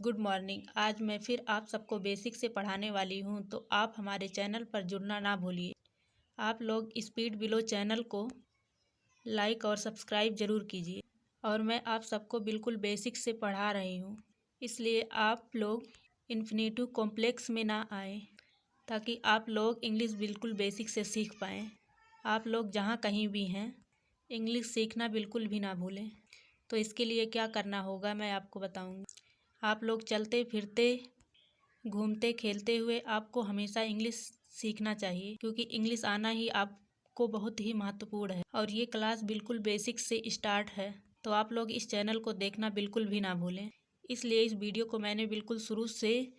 Good morning. आज मैं फिर आप सबको बेसिक से पढ़ाने वाली हूँ, तो आप हमारे चैनल पर जुड़ना ना भूलिए। आप लोग स्पीड बिलो चैनल को लाइक और सब्सक्राइब ज़रूर कीजिए। और मैं आप सबको बिल्कुल बेसिक से पढ़ा रही हूँ, इसलिए आप लोग इन्फिनेटिव कॉम्प्लेक्स में ना आए, ताकि आप लोग इंग्लिश बिल्कुल बेसिक से सीख पाएँ। आप लोग जहाँ कहीं भी हैं, इंग्लिश सीखना बिल्कुल भी ना भूलें। तो इसके लिए क्या करना होगा मैं आपको बताऊँगी। आप लोग चलते फिरते, घूमते खेलते हुए आपको हमेशा इंग्लिश सीखना चाहिए, क्योंकि इंग्लिश आना ही आपको बहुत ही महत्वपूर्ण है। और ये क्लास बिल्कुल बेसिक से स्टार्ट है, तो आप लोग इस चैनल को देखना बिल्कुल भी ना भूलें। इसलिए इस वीडियो को मैंने बिल्कुल शुरू से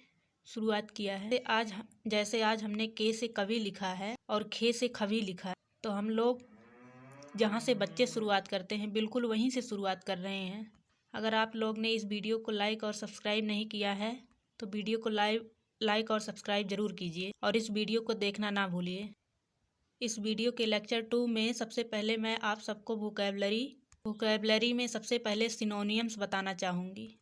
शुरुआत किया है। जैसे आज हमने के से कवि लिखा है और खे से खवी लिखा है, तो हम लोग जहाँ से बच्चे शुरुआत करते हैं बिल्कुल वहीं से शुरुआत कर रहे हैं। अगर आप लोग ने इस वीडियो को लाइक और सब्सक्राइब नहीं किया है, तो वीडियो को लाइक और सब्सक्राइब ज़रूर कीजिए और इस वीडियो को देखना ना भूलिए। इस वीडियो के लेक्चर 2 में सबसे पहले मैं आप सबको वोकैबलरी में सबसे पहले सिनोनियम्स बताना चाहूँगी।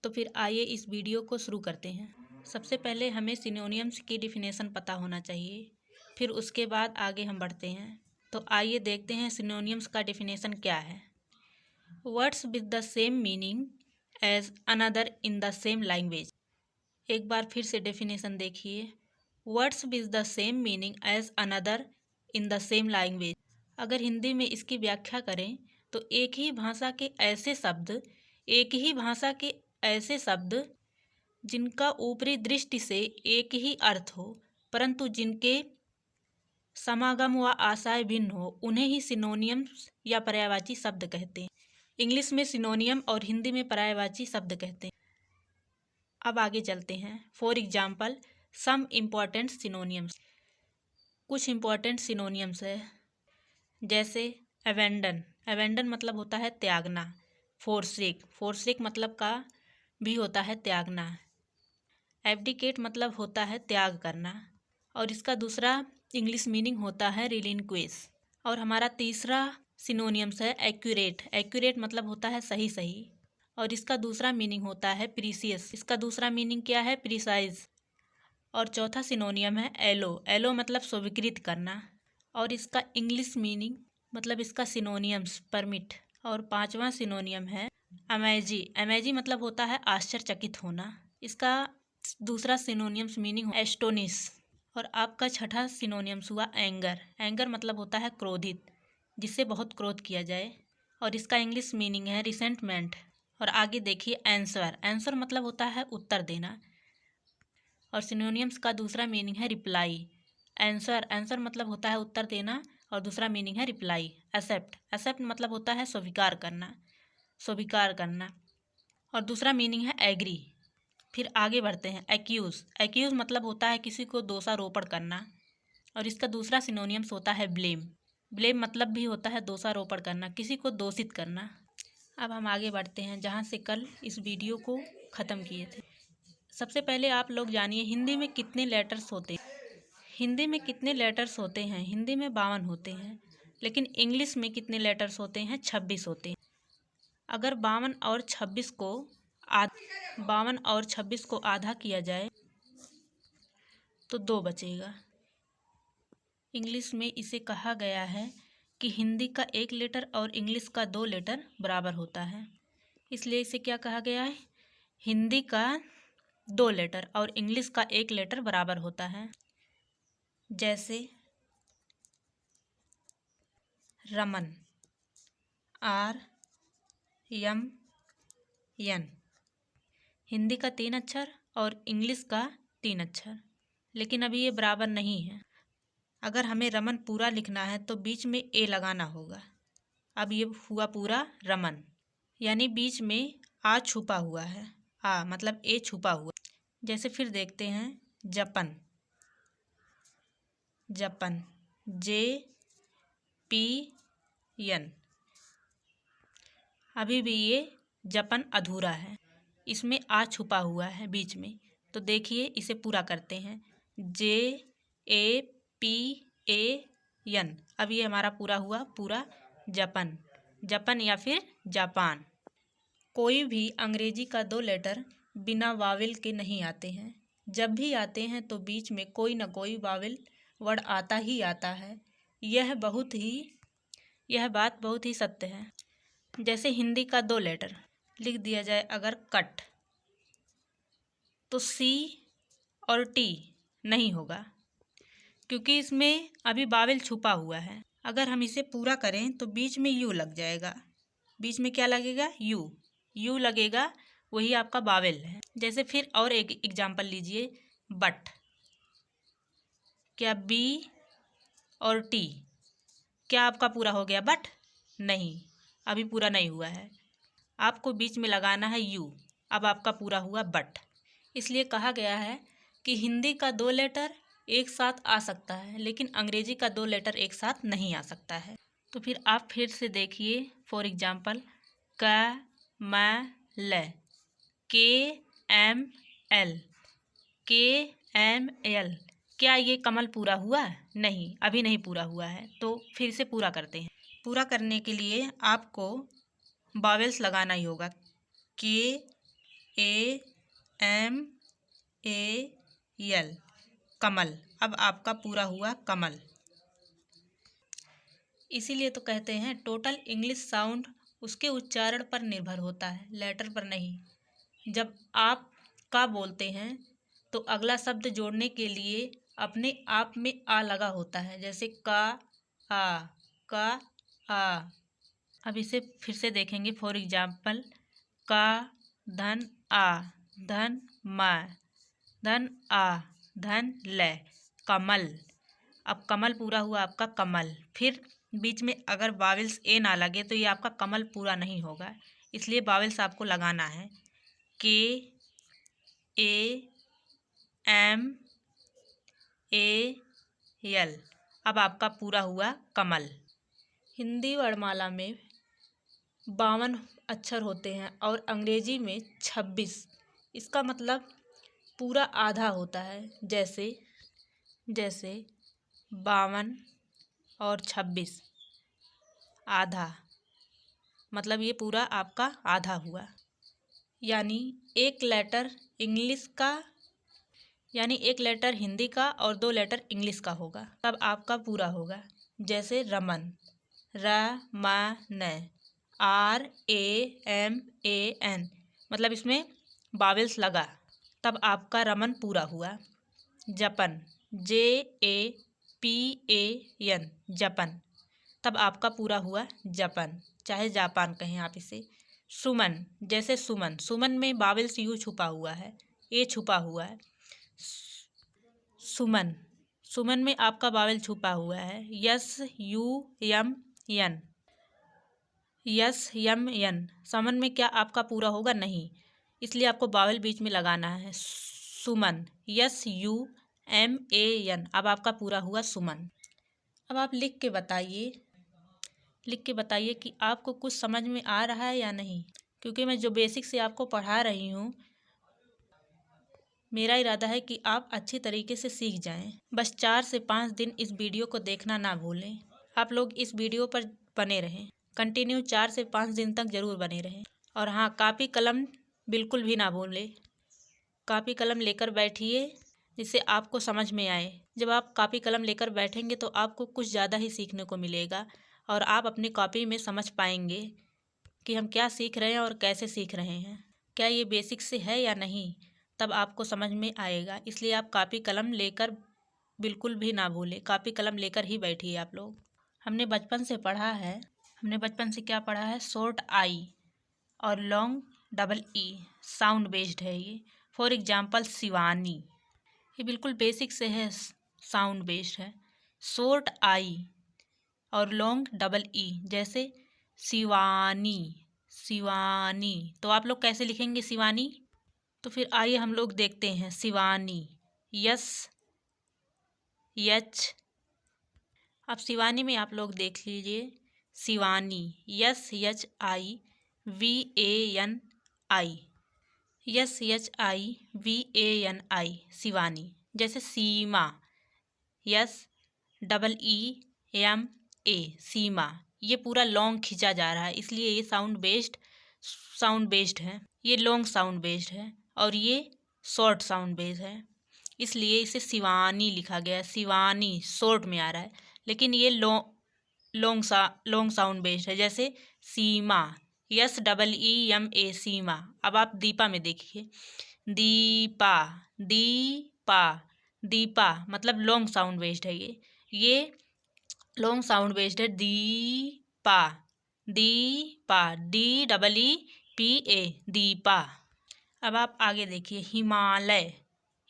तो फिर आइए इस वीडियो को शुरू करते हैं। सबसे पहले हमें सिनोनियम्स की डिफिनेशन पता होना चाहिए, फिर उसके बाद आगे हम बढ़ते हैं। तो आइए देखते हैं सिनोनियम्स का डिफिनेशन क्या है। Words with the same meaning as another in the same language. एक बार फिर से डेफिनेशन देखिए। Words with the same meaning as another in the same language. अगर हिंदी में इसकी व्याख्या करें तो एक ही भाषा के ऐसे शब्द जिनका ऊपरी दृष्टि से एक ही अर्थ हो, परंतु जिनके समागम व आशय भिन्न हो, उन्हें ही सिनोनियम्स या पर्यायवाची शब्द कहते हैं। इंग्लिश में सिनोनियम और हिंदी में पर्यायवाची शब्द कहते हैं। अब आगे चलते हैं। For example, some important synonyms. कुछ इम्पॉर्टेंट सिनोनियम्स है, जैसे अबेंडन मतलब होता है त्यागना। फोरसेक मतलब का भी होता है त्यागना। एब्डिकेट मतलब होता है त्याग करना, और इसका दूसरा इंग्लिश मीनिंग होता है रिलिंक्विश। और हमारा तीसरा सिनोनियम्स है एक्यूरेट मतलब होता है सही, और इसका दूसरा मीनिंग होता है प्रीसियस। इसका दूसरा मीनिंग क्या है? प्रिसाइज। और चौथा सिनोनियम है एलो मतलब स्वीकृत करना, और इसका इंग्लिश मीनिंग मतलब इसका सिनोनियम्स परमिट। और पांचवा सिनोनियम है अमेजी मतलब होता है आश्चर्यचकित होना। इसका दूसरा सिनोनियम्स मीनिंग एस्टोनिश। और आपका छठा सिनोनियम्स हुआ एंगर मतलब होता है क्रोधित, जिससे बहुत क्रोध किया जाए, और इसका इंग्लिश मीनिंग है रिसेंटमेंट। और आगे देखिए आंसर मतलब होता है उत्तर देना, और सिनोनियम्स का दूसरा मीनिंग है रिप्लाई। आंसर मतलब होता है उत्तर देना, और दूसरा मीनिंग है रिप्लाई। एक्सेप्ट मतलब होता है स्वीकार करना, और दूसरा मीनिंग है एग्री। फिर आगे बढ़ते हैं। एक्यूज मतलब होता है किसी को दोषारोपण करना, और इसका दूसरा सिनोनियम्स होता है ब्लेम मतलब भी होता है दोषारोपण करना, किसी को दोषित करना। अब हम आगे बढ़ते हैं जहाँ से कल इस वीडियो को ख़त्म किए थे। सबसे पहले आप लोग जानिए हिंदी में कितने लेटर्स होते हैं। हिंदी में 52 होते हैं, लेकिन इंग्लिश में कितने लेटर्स होते हैं? 26 होते हैं। अगर 52 और 26 को आधा किया जाए तो 2 बचेगा। इंग्लिश में इसे कहा गया है कि हिंदी का 1 लेटर और इंग्लिश का 2 लेटर बराबर होता है, इसलिए इसे क्या कहा गया है? हिंदी का 2 लेटर और इंग्लिश का 1 लेटर बराबर होता है। जैसे रमन, RMN, हिंदी का 3 अक्षर और इंग्लिश का 3 अक्षर, लेकिन अभी ये बराबर नहीं है। अगर हमें रमन पूरा लिखना है तो बीच में ए लगाना होगा। अब ये हुआ पूरा रमन, यानी बीच में आ छुपा हुआ है, आ मतलब ए छुपा हुआ। जैसे फिर देखते हैं जपन, JPN, अभी भी ये जपन अधूरा है, इसमें आ छुपा हुआ है बीच में। तो देखिए इसे पूरा करते हैं, JAPAN। अब ये हमारा पूरा हुआ पूरा जपन या फिर जापान। कोई भी अंग्रेजी का 2 लेटर बिना वावल के नहीं आते हैं। जब भी आते हैं तो बीच में कोई ना कोई वावल वर्ड आता ही आता है। यह बात बहुत ही सत्य है। जैसे हिंदी का 2 लेटर लिख दिया जाए अगर कट, तो सी और टी नहीं होगा, क्योंकि इसमें अभी वावल छुपा हुआ है। अगर हम इसे पूरा करें तो बीच में यू लग जाएगा। बीच में क्या लगेगा? यू लगेगा, वही आपका वावल है। जैसे फिर और एक एग्जाम्पल लीजिए, बट। क्या बी और टी, क्या आपका पूरा हो गया बट? नहीं, अभी पूरा नहीं हुआ है। आपको बीच में लगाना है यू। अब आपका पूरा हुआ बट। इसलिए कहा गया है कि हिंदी का 2 लेटर एक साथ आ सकता है, लेकिन अंग्रेजी का 2 लेटर एक साथ नहीं आ सकता है। तो फिर आप फिर से देखिए, फॉर एग्जाम्पल, क म ल, KML, KML। क्या ये कमल पूरा हुआ? नहीं, अभी नहीं पूरा हुआ है। तो फिर से पूरा करते हैं। पूरा करने के लिए आपको वावेल्स लगाना ही होगा। KAMAL, कमल। अब आपका पूरा हुआ कमल। इसीलिए तो कहते हैं टोटल इंग्लिश साउंड उसके उच्चारण पर निर्भर होता है, लेटर पर नहीं। जब आप का बोलते हैं तो अगला शब्द जोड़ने के लिए अपने आप में आ लगा होता है, जैसे का आ। अब इसे फिर से देखेंगे, फॉर एग्जाम्पल, का धन आ धन मा धन आ धन ल, कमल। अब कमल पूरा हुआ आपका कमल। फिर बीच में अगर वावेल्स ए ना लगे तो ये आपका कमल पूरा नहीं होगा, इसलिए वावेल्स आपको लगाना है। KAMAL। अब आपका पूरा हुआ कमल। हिंदी वर्णमाला में 52 अक्षर होते हैं और अंग्रेजी में 26। इसका मतलब पूरा आधा होता है। जैसे 52 और 26 आधा, मतलब ये पूरा आपका आधा हुआ। यानी एक लेटर हिंदी का और 2 लेटर इंग्लिश का होगा, तब आपका पूरा होगा। जैसे रमन, RAMAN, मतलब इसमें वावेल्स लगा, तब आपका रमन पूरा हुआ। जपन, JAPAN, जपन, तब आपका पूरा हुआ जपन, चाहे जापान कहें आप इसे। सुमन, जैसे सुमन में वावेल्स यू छुपा हुआ है, ए छुपा हुआ है। सुमन में आपका वावेल छुपा हुआ है, SUMN। समन में क्या आपका पूरा होगा? नहीं, इसलिए आपको वावेल बीच में लगाना है। सुमन, SUMAN। अब आपका पूरा हुआ सुमन। अब आप लिख के बताइए कि आपको कुछ समझ में आ रहा है या नहीं, क्योंकि मैं जो बेसिक से आपको पढ़ा रही हूँ, मेरा इरादा है कि आप अच्छी तरीके से सीख जाएं। बस 4 से 5 दिन इस वीडियो को देखना ना भूलें। आप लोग इस वीडियो पर बने रहें, कंटिन्यू 4 से 5 दिन तक ज़रूर बने रहें। और हाँ, कापी कलम बिल्कुल भी ना भूलें। कापी कलम लेकर बैठिए, जिससे आपको समझ में आए। जब आप कापी कलम लेकर बैठेंगे तो आपको कुछ ज़्यादा ही सीखने को मिलेगा और आप अपनी कॉपी में समझ पाएंगे कि हम क्या सीख रहे हैं और कैसे सीख रहे हैं, क्या ये बेसिक से है या नहीं, तब आपको समझ में आएगा। इसलिए आप कापी कलम लेकर बिल्कुल भी ना भूलें, कापी कलम लेकर ही बैठिए आप लोग। हमने बचपन से क्या पढ़ा है? शॉर्ट आई और long double E, sound based है ये। फॉर एग्जाम्पल, शिवानी, ये बिल्कुल बेसिक से है, साउंड बेस्ड है। शॉर्ट आई और लॉन्ग डबल ई, जैसे शिवानी। तो आप लोग कैसे लिखेंगे शिवानी? तो फिर आइए हम लोग देखते हैं। शिवानी, SH। अब शिवानी में आप लोग देख लीजिए, शिवानी, SHIVANI, शिवानी। जैसे सीमा, SEEMA, सीमा। ये पूरा लॉन्ग खींचा जा रहा है, इसलिए ये साउंड बेस्ड है, ये लॉन्ग साउंड बेस्ड है। और ये शॉर्ट साउंड बेस है, इसलिए इसे शिवानी लिखा गया है। शिवानी शॉर्ट में आ रहा है, लेकिन ये लॉन्ग साउंड बेस्ड है। जैसे सीमा, SEEMA, सीमा। अब आप दीपा में देखिए, दीपा, दीपा, दीपा मतलब लॉन्ग साउंड बेस्ड है। ये लॉन्ग साउंड बेस्ड है। दीपा, दीपा, DEEPA, दीपा। अब आप आगे देखिए, हिमालय,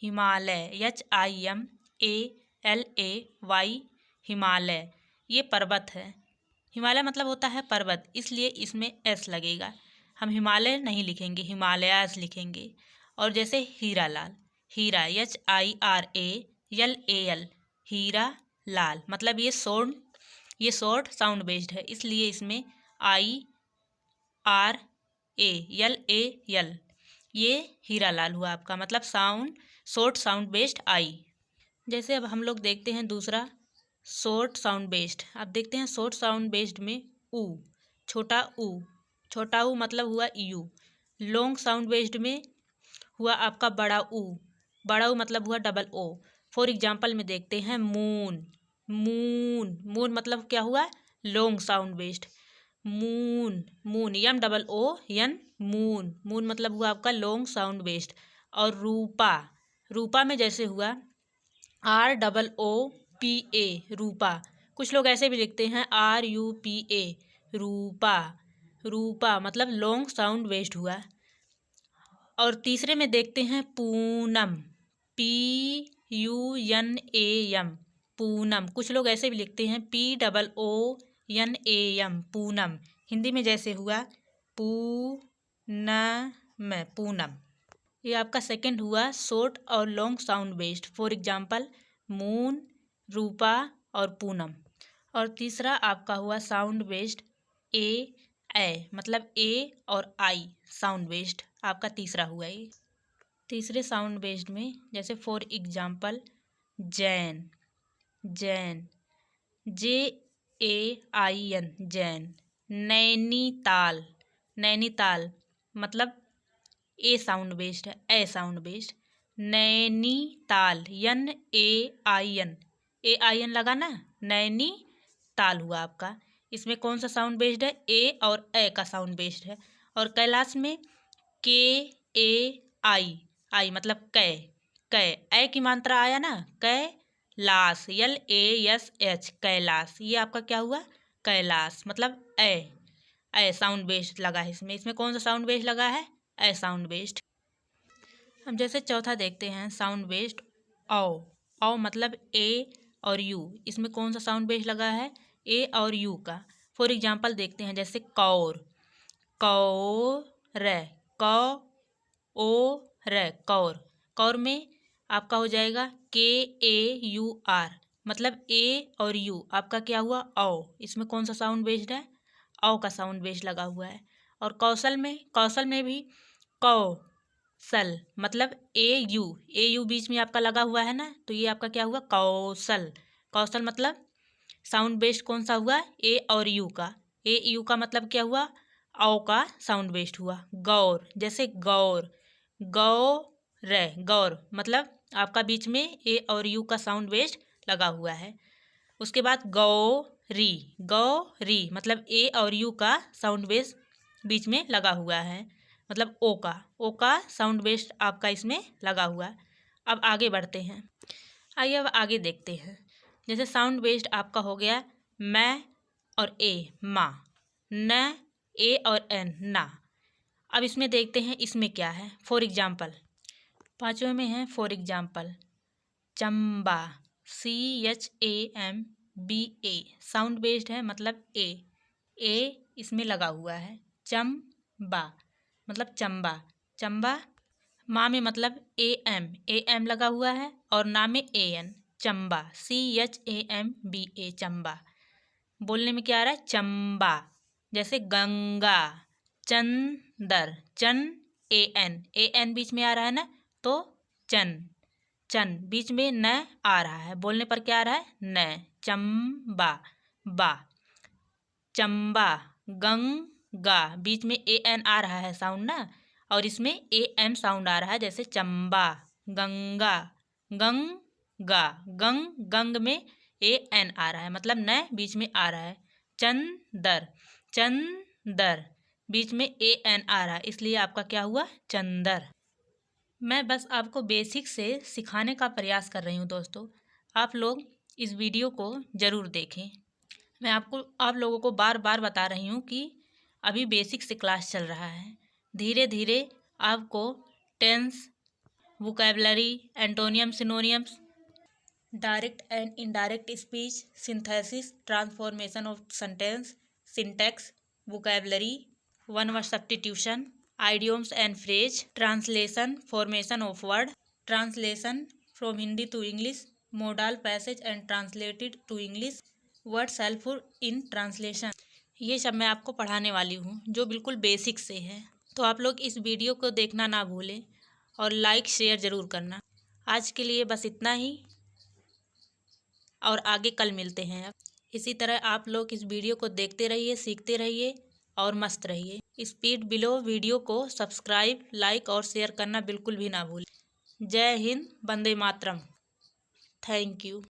हिमालय HIMALAY, हिमालय, ये पर्वत है। हिमालय मतलब होता है पर्वत, इसलिए इसमें S लगेगा। हम हिमालय नहीं लिखेंगे, हिमालयास लिखेंगे। और जैसे हीरा लाल, हीरा HIRALAL, हीरा लाल मतलब ये शॉर्ट साउंड बेस्ड है, इसलिए इसमें IRALAL, ये हीरा लाल हुआ आपका, मतलब शॉर्ट साउंड बेस्ड आई। जैसे अब हम लोग देखते हैं दूसरा शॉर्ट साउंड बेस्ड। अब देखते हैं शॉर्ट साउंड बेस्ड में ऊ, छोटा ऊ, छोटा ऊ मतलब हुआ यू। लॉन्ग साउंड बेस्ड में हुआ आपका बड़ा ऊ, बड़ा ऊ मतलब हुआ डबल ओ। फॉर एग्जाम्पल में देखते हैं मून, मून, मून मतलब क्या हुआ, long sound based. Moon, moon MOON, moon, moon मतलब हुआ आपका लॉन्ग साउंड बेस्ड। और रूपा, रूपा में जैसे हुआ ROOPA, रूपा। कुछ लोग ऐसे भी लिखते हैं RUPA, रूपा, रूपा मतलब लॉन्ग साउंड बेस्ड हुआ। और तीसरे में देखते हैं पूनम, PUNAM, पूनम। कुछ लोग ऐसे भी लिखते हैं POONAM, पूनम। हिंदी में जैसे हुआ पूनम, पूनम। ये आपका सेकंड हुआ शॉर्ट और long sound based. For example moon, Rupa और पूनम। और तीसरा आपका हुआ साउंड बेस्ड ए मतलब ए और आई साउंड बेस्ड आपका तीसरा हुआ। ये तीसरे साउंड बेस्ड में जैसे for example Jain, Jain JAIN, Jain. Nainital, Nainital मतलब ए साउंड बेस्ड है, ए साउंड बेस्ड। नैनीताल AIN लगा ना, नैनीताल हुआ आपका। इसमें कौन सा साउंड बेस्ड है, ए और ए का साउंड बेस्ड है। और कैलाश में KAI मतलब कै, कै, ए की मात्रा आया ना, कैलाश LASH, कैलाश। ये आपका क्या हुआ, कैलाश मतलब ए साउंड बेस्ड लगा है इसमें। इसमें कौन सा साउंड बेस्ड लगा है, ए साउंड बेस्ड। हम जैसे चौथा देखते हैं साउंड बेस्ड औ, औ मतलब ए और यू। इसमें कौन सा साउंड बेस्ड लगा है, ए और यू का। फॉर एग्जाम्पल देखते हैं जैसे कौर, कौर, कौर, कौर में आपका हो जाएगा KAUR, मतलब ए और यू आपका क्या हुआ, औ। इसमें कौन सा साउंड बेस्ड है, औ का साउंड बेस्ड लगा हुआ है। और कौशल में भी कौशल मतलब AU बीच में आपका लगा हुआ है ना, तो ये आपका क्या हुआ, कौशल। कौशल मतलब साउंड बेस्ड कौन सा हुआ, ए और यू का। AU का मतलब क्या हुआ, औ का साउंड बेस्ड हुआ। गौर, जैसे गौर, गौर मतलब आपका बीच में ए और यू का साउंड बेस्ड लगा हुआ है। उसके बाद गौरी, गौरी मतलब ए और यू का साउंड बेस बीच में लगा हुआ है, मतलब ओ का साउंड बेस्ड आपका इसमें लगा हुआ। अब आगे बढ़ते हैं, आइए अब आगे देखते हैं। जैसे साउंड बेस्ड आपका हो गया मैं और ए, माँ, न, ए और एन, ना। अब इसमें देखते हैं इसमें क्या है। फॉर एग्जाम्पल पांचवें में है for example Chamba, CHAMBA, sound based है मतलब ए इसमें लगा हुआ है। चंबा मतलब चंबा, चंबा। माँ में मतलब AM लगा हुआ है, और ना में AN, चंबा, CHAMBA, चंबा। बोलने में क्या आ रहा है, चंबा। जैसे गंगा, चंदर, चन AN बीच में आ रहा है ना, तो चन, चन बीच में न आ रहा है, बोलने पर क्या आ रहा है, न, चंबा, बा, चंबा। गंगा बीच में AN आ रहा है साउंड ना, और इसमें ए एम साउंड आ रहा है, जैसे चंबा, गंगा, गंगा, गंग में ए एन आ रहा है, मतलब न बीच में आ रहा है। चंदर, चंदर, बीच में ए एन आ रहा है, इसलिए आपका क्या हुआ, चंदर। मैं बस आपको बेसिक से सिखाने का प्रयास कर रही हूँ दोस्तों, आप लोग इस वीडियो को ज़रूर देखें। मैं आप लोगों को बार बार बता रही हूँ कि अभी बेसिक से क्लास चल रहा है, धीरे धीरे आपको tense, vocabulary, antonym, synonyms, direct and indirect speech, synthesis, transformation of sentence, syntax, vocabulary, one word substitution, idioms and phrase, translation, formation of word, translation from Hindi to English, modal passage and translated to English, words helpful in translation, ये सब मैं आपको पढ़ाने वाली हूँ जो बिल्कुल basic से है। तो आप लोग इस वीडियो को देखना ना भूलें और लाइक शेयर ज़रूर करना। आज के लिए बस इतना ही, और आगे कल मिलते हैं। इसी तरह आप लोग इस वीडियो को देखते रहिए, सीखते रहिए और मस्त रहिए। स्पीड बिलो वीडियो को सब्सक्राइब, लाइक और शेयर करना बिल्कुल भी ना भूलें। जय हिंद, वंदे मातरम। Thank you.